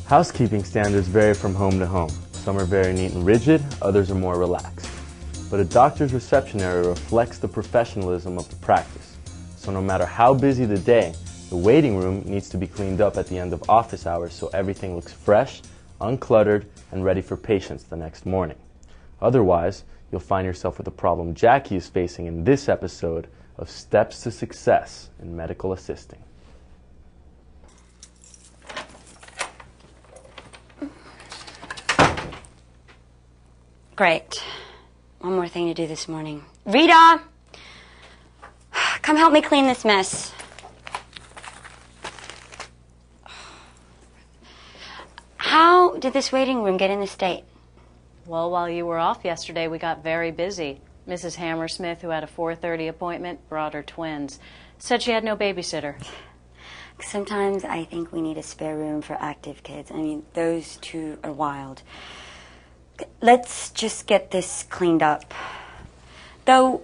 Housekeeping standards vary from home to home. Some are very neat and rigid, others are more relaxed. But a doctor's reception area reflects the professionalism of the practice. So no matter how busy the day, the waiting room needs to be cleaned up at the end of office hours so everything looks fresh, uncluttered, and ready for patients the next morning. Otherwise, you'll find yourself with the problem Jackie is facing in this episode of Steps to Success in Medical Assisting. Great. One more thing to do this morning. Rita! Come help me clean this mess. How did this waiting room get in this state? Well, while you were off yesterday, we got very busy. Mrs. Hammersmith, who had a 4:30 appointment, brought her twins. Said she had no babysitter. Sometimes I think we need a spare room for active kids. I mean, those two are wild. Let's just get this cleaned up. Though,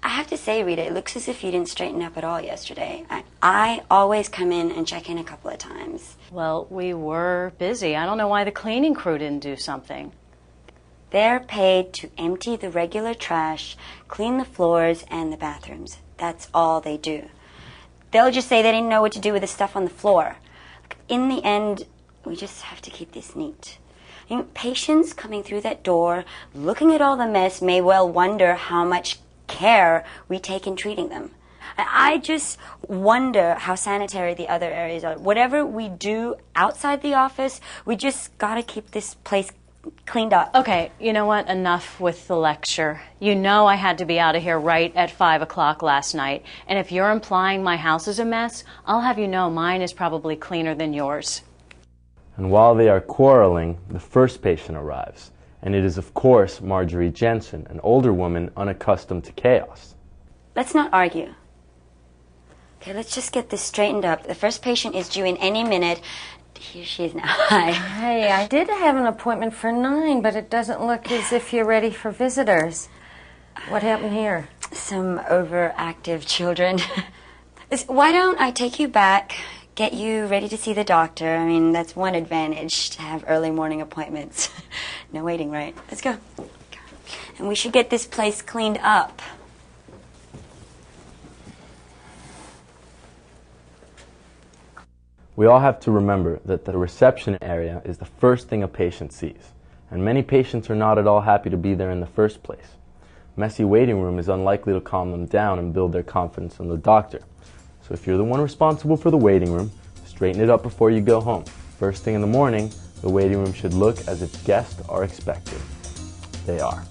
I have to say, Rita, it looks as if you didn't straighten up at all yesterday. I always come in and check in a couple of times. Well, we were busy. I don't know why the cleaning crew didn't do something. They're paid to empty the regular trash, clean the floors, and the bathrooms. That's all they do. They'll just say they didn't know what to do with the stuff on the floor. In the end, we just have to keep this neat. You know, patients coming through that door, looking at all the mess, may well wonder how much care we take in treating them. I just wonder how sanitary the other areas are. Whatever we do outside the office, we just gotta keep this place cleaned up. Okay, you know what? Enough with the lecture. You know I had to be out of here right at 5 o'clock last night. And if you're implying my house is a mess, I'll have you know mine is probably cleaner than yours. And while they are quarreling, the first patient arrives. And it is, of course, Marjorie Jensen, an older woman unaccustomed to chaos. Let's not argue. Okay, let's just get this straightened up. The first patient is due in any minute. Here she is now. Hi. Hey, I did have an appointment for 9, but it doesn't look as if you're ready for visitors. What happened here? Some overactive children. Why don't I take you back, get you ready to see the doctor? I mean, that's one advantage to have early morning appointments. No waiting, right? Let's go. And we should get this place cleaned up. We all have to remember that the reception area is the first thing a patient sees, and many patients are not at all happy to be there in the first place. Messy waiting room is unlikely to calm them down and build their confidence in the doctor. So if you're the one responsible for the waiting room, straighten it up before you go home. First thing in the morning, the waiting room should look as if guests are expected. They are.